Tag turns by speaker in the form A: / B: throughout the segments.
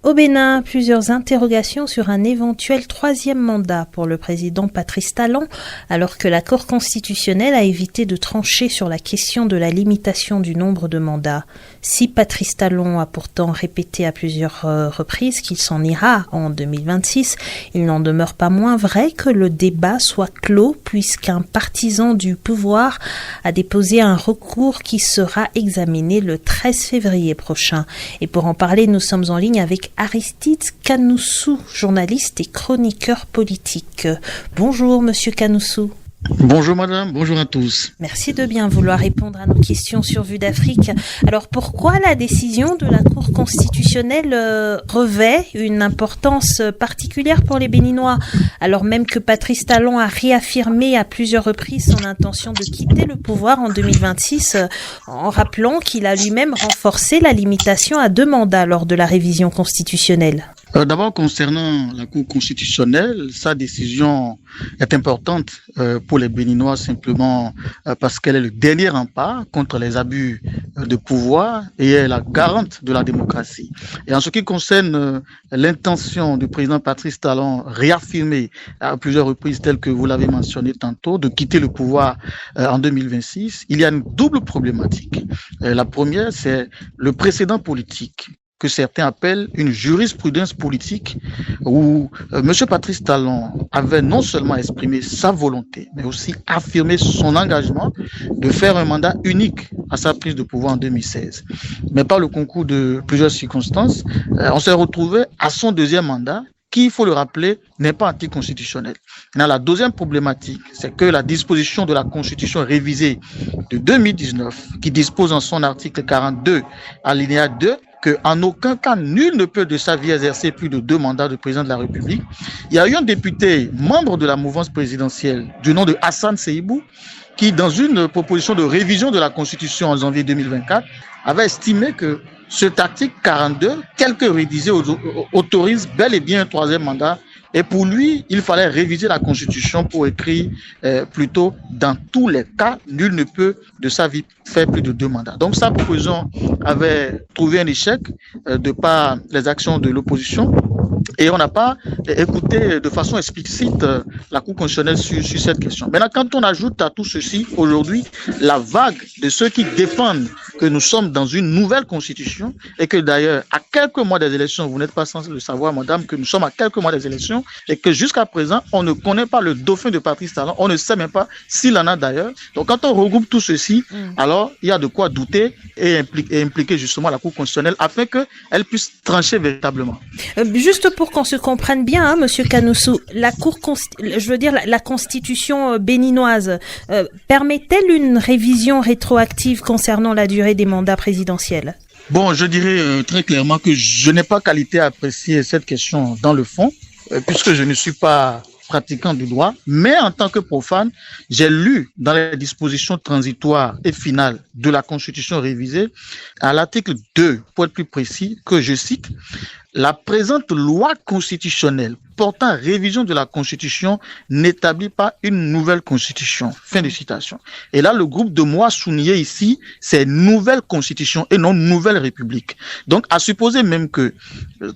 A: Au Bénin, plusieurs interrogations sur un éventuel troisième mandat pour le président Patrice Talon, alors que la Cour constitutionnelle a évité de trancher sur la question de la limitation du nombre de mandats. Si Patrice Talon a pourtant répété à plusieurs reprises qu'il s'en ira en 2026, il n'en demeure pas moins vrai que le débat soit clos puisqu'un partisan du pouvoir a déposé un recours qui sera examiné le 13 février prochain. Et pour en parler, nous sommes en ligne avec Aristide Kanoussou, journaliste et chroniqueur politique. Bonjour Monsieur Kanoussou.
B: Bonjour madame, bonjour à tous.
A: Merci de bien vouloir répondre à nos questions sur Vue d'Afrique. Alors pourquoi la décision de la Cour constitutionnelle revêt une importance particulière pour les Béninois, alors même que Patrice Talon a réaffirmé à plusieurs reprises son intention de quitter le pouvoir en 2026, en rappelant qu'il a lui-même renforcé la limitation à 2 mandats lors de la révision constitutionnelle?
B: D'abord, concernant la Cour constitutionnelle, sa décision est importante pour les Béninois simplement parce qu'elle est le dernier rempart contre les abus de pouvoir et est la garante de la démocratie. Et en ce qui concerne l'intention du président Patrice Talon réaffirmée à plusieurs reprises, telle que vous l'avez mentionné tantôt, de quitter le pouvoir en 2026, il y a une double problématique. La première, c'est le précédent politique que certains appellent une jurisprudence politique où M. Patrice Talon avait non seulement exprimé sa volonté, mais aussi affirmé son engagement de faire un mandat unique à sa prise de pouvoir en 2016. Mais par le concours de plusieurs circonstances, on s'est retrouvé à son deuxième mandat, qui, il faut le rappeler, n'est pas anticonstitutionnel. La deuxième problématique, c'est que la disposition de la Constitution révisée de 2019, qui dispose en son article 42, alinéa 2, qu'en aucun cas, nul ne peut de sa vie exercer plus de 2 mandats de président de la République. Il y a eu un député, membre de la mouvance présidentielle, du nom de Hassan Seibou, qui, dans une proposition de révision de la Constitution en janvier 2024, avait estimé que cet article 42, tel que rédigé, autorise bel et bien un 3e mandat. Et pour lui, il fallait réviser la Constitution pour écrire plutôt dans tous les cas, nul ne peut de sa vie faire plus de 2 mandats. Donc sa proposition avait trouvé un échec de par les actions de l'opposition. Et on n'a pas écouté de façon explicite la Cour constitutionnelle sur cette question. Maintenant, quand on ajoute à tout ceci, aujourd'hui, la vague de ceux qui défendent que nous sommes dans une nouvelle constitution et que d'ailleurs, à quelques mois des élections, vous n'êtes pas sans le savoir, madame, que nous sommes à quelques mois des élections et que jusqu'à présent, on ne connaît pas le dauphin de Patrice Talon, on ne sait même pas s'il en a d'ailleurs. Donc, quand on regroupe tout ceci, alors il y a de quoi douter et impliquer justement la Cour constitutionnelle afin qu'elle puisse trancher véritablement.
A: Juste pour qu'on se comprenne bien, Monsieur Kanoussou, la Constitution béninoise permet-elle une révision rétroactive concernant la durée des mandats présidentiels?
B: Bon, je dirais très clairement que je n'ai pas qualité à apprécier cette question dans le fond, puisque je ne suis pas pratiquant du droit, mais en tant que profane, j'ai lu dans les dispositions transitoires et finales de la Constitution révisée, à l'article 2, pour être plus précis, que je cite, la présente loi constitutionnelle portant révision de la Constitution n'établit pas une nouvelle Constitution. Fin de citation. Et là, le groupe de moi souligné ici, c'est nouvelle Constitution et non nouvelle République. Donc, à supposer même que,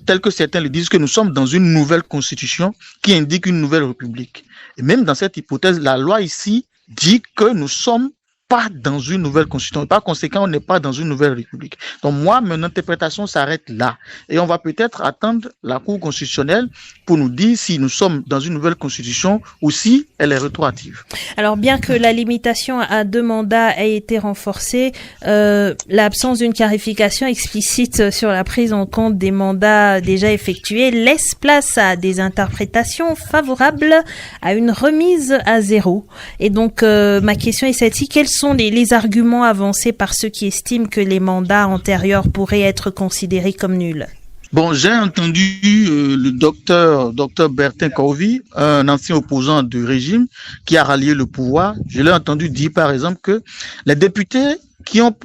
B: tel que certains le disent, que nous sommes dans une nouvelle Constitution qui indique une nouvelle République. Et même dans cette hypothèse, la loi ici dit que nous sommes pas dans une nouvelle constitution. Par conséquent, on n'est pas dans une nouvelle république. Donc moi, mon interprétation s'arrête là. Et on va peut-être attendre la Cour constitutionnelle pour nous dire si nous sommes dans une nouvelle constitution ou si elle est rétroactive.
A: Alors bien que la limitation à 2 mandats ait été renforcée, l'absence d'une clarification explicite sur la prise en compte des mandats déjà effectués laisse place à des interprétations favorables à une remise à 0. Et donc ma question est celle-ci, quels sont les arguments avancés par ceux qui estiment que les mandats antérieurs pourraient être considérés comme nuls?
B: Bon, j'ai entendu le docteur Bertin Kaovi, un ancien opposant du régime qui a rallié le pouvoir. Je l'ai entendu dire par exemple que les députés qui ont,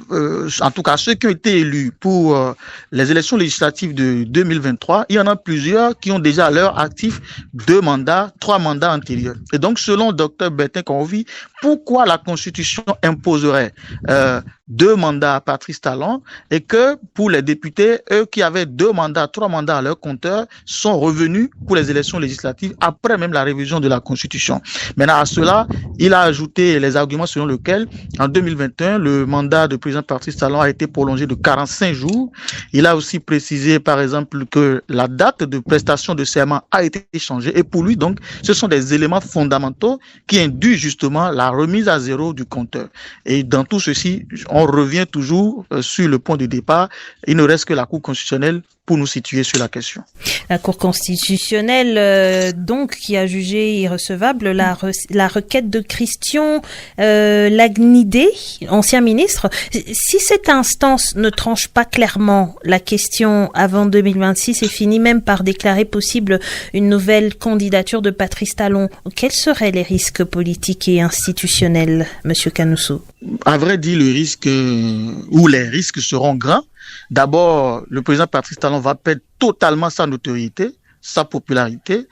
B: en tout cas ceux qui ont été élus pour les élections législatives de 2023, il y en a plusieurs qui ont déjà à leur actif 2 mandats, 3 mandats antérieurs. Et donc, selon Dr Bertin Kaovi, pourquoi la Constitution imposerait 2 mandats à Patrice Talon et que pour les députés, eux qui avaient 2 mandats, 3 mandats à leur compteur, sont revenus pour les élections législatives après même la révision de la Constitution. Maintenant, à cela, il a ajouté les arguments selon lesquels, en 2021, le mandat de président Patrice Talon a été prolongé de 45 jours. Il a aussi précisé, par exemple, que la date de prestation de serment a été changée. Et pour lui, donc, ce sont des éléments fondamentaux qui induisent justement la remise à zéro du compteur. Et dans tout ceci, on revient toujours sur le point de départ. Il ne reste que la Cour constitutionnelle pour nous situer sur la question.
A: La Cour constitutionnelle, donc, qui a jugé irrecevable la requête de Christian Lagnidé, ancien ministre. Si cette instance ne tranche pas clairement la question avant 2026 et finit même par déclarer possible une nouvelle candidature de Patrice Talon, quels seraient les risques politiques et institutionnels, Monsieur Kanoussou?
B: À vrai dire, le risque ou les risques seront grands. D'abord, le président Patrice Talon va perdre totalement sa notoriété, sa popularité.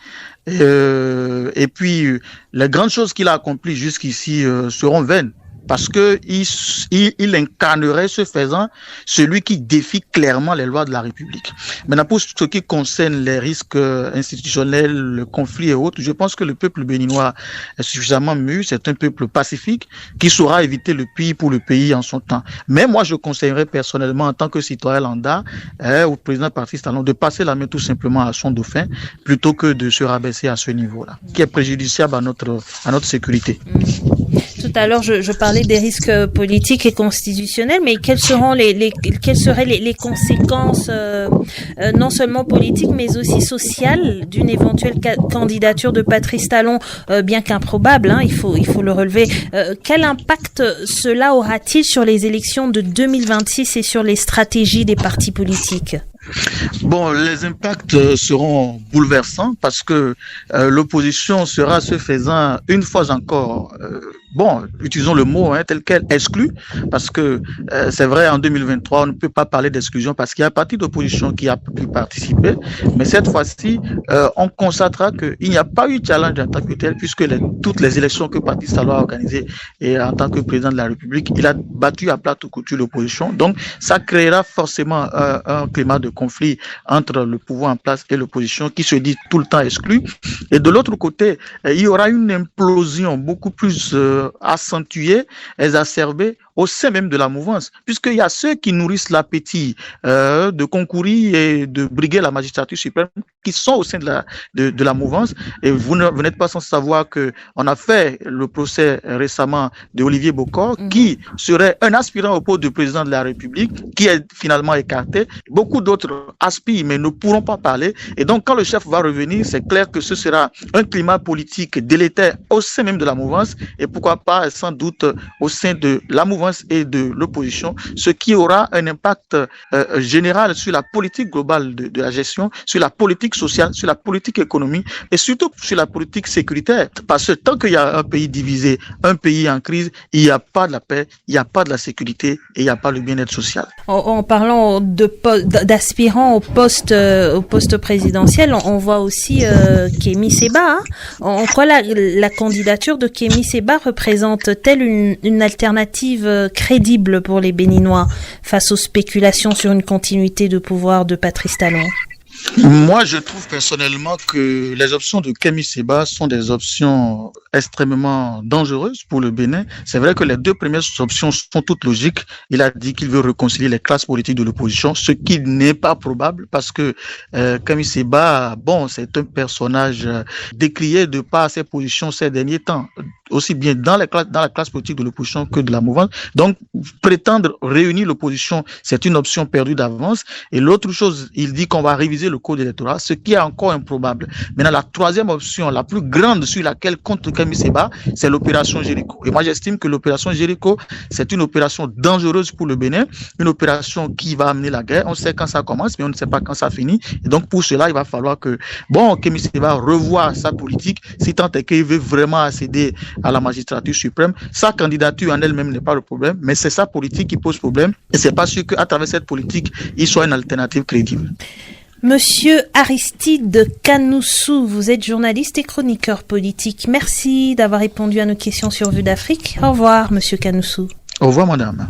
B: Et puis, les grandes choses qu'il a accomplies jusqu'ici seront vaines. Parce que il incarnerait, ce faisant, celui qui défie clairement les lois de la République. Maintenant, pour ce qui concerne les risques institutionnels, le conflit et autres, je pense que le peuple béninois est suffisamment mûr. C'est un peuple pacifique qui saura éviter le pire pour le pays en son temps. Mais moi, je conseillerais personnellement, en tant que citoyen lambda, au président Patrice Talon, de passer la main tout simplement à son dauphin, plutôt que de se rabaisser à ce niveau-là, qui est préjudiciable à notre sécurité.
A: Tout à l'heure, je parlais des risques politiques et constitutionnels, mais quelles seraient les conséquences non seulement politiques, mais aussi sociales d'une éventuelle candidature de Patrice Talon, bien qu'improbable, hein, il faut le relever. Quel impact cela aura-t-il sur les élections de 2026 et sur les stratégies des partis politiques?
B: Bon, les impacts seront bouleversants parce que l'opposition sera, ce faisant, une fois encore, utilisons le mot tel quel, exclu, parce que c'est vrai, en 2023, on ne peut pas parler d'exclusion parce qu'il y a un parti d'opposition qui a pu participer, mais cette fois-ci, on constatera qu'il n'y a pas eu de challenge en tant que tel, puisque toutes les élections que Patrice Talon a organisées et en tant que président de la République, il a battu à plat couture l'opposition. Donc, ça créera forcément un climat de conflit entre le pouvoir en place et l'opposition qui se dit tout le temps exclu. Et de l'autre côté, il y aura une implosion beaucoup plus accentuée, exacerbée au sein même de la mouvance, puisqu'il y a ceux qui nourrissent l'appétit de concourir et de briguer la magistrature suprême qui sont au sein de la mouvance. Et vous n'êtes pas sans savoir qu'on a fait le procès récemment d'Olivier Bokor, qui serait un aspirant au poste de président de la République, qui est finalement écarté. Beaucoup d'autres aspirent, mais ne pourront pas parler. Et donc, quand le chef va revenir, c'est clair que ce sera un climat politique délétère au sein même de la mouvance, et pourquoi pas, sans doute, au sein de la mouvance et de l'opposition, ce qui aura un impact général sur la politique globale de la gestion, sur la politique sociale, sur la politique économique et surtout sur la politique sécuritaire. Parce que tant qu'il y a un pays divisé, un pays en crise, il n'y a pas de la paix, il n'y a pas de la sécurité et il n'y a pas le bien-être social.
A: En parlant d'aspirants au poste présidentiel, on voit aussi Kémy Séba. En quoi la candidature de Kémy Séba représente-t-elle une alternative crédible pour les Béninois face aux spéculations sur une continuité de pouvoir de Patrice Talon?
B: Moi, je trouve personnellement que les options de Kémy Séba sont des options extrêmement dangereuses pour le Bénin. C'est vrai que les deux premières options sont toutes logiques. Il a dit qu'il veut réconcilier les classes politiques de l'opposition, ce qui n'est pas probable parce que Kémy Séba, c'est un personnage décrié de par ses positions ces derniers temps, aussi bien dans la classe politique de l'opposition que de la mouvance. Donc, prétendre réunir l'opposition, c'est une option perdue d'avance. Et l'autre chose, il dit qu'on va réviser le code électoral, ce qui est encore improbable. Maintenant, la troisième option, la plus grande sur laquelle compte Kémy Séba, c'est l'opération Jéricho. Et moi, j'estime que l'opération Jéricho, c'est une opération dangereuse pour le Bénin, une opération qui va amener la guerre. On sait quand ça commence, mais on ne sait pas quand ça finit. Et donc, pour cela, il va falloir que, Kémy Séba revoie sa politique, si tant est qu'il veut vraiment accéder à la magistrature suprême. Sa candidature en elle-même n'est pas le problème, mais c'est sa politique qui pose problème. Et c'est pas sûr qu'à travers cette politique, il soit une alternative crédible.
A: Monsieur Aristide Kanoussou, vous êtes journaliste et chroniqueur politique. Merci d'avoir répondu à nos questions sur Vue d'Afrique. Au revoir, Monsieur Kanoussou.
B: Au revoir, madame.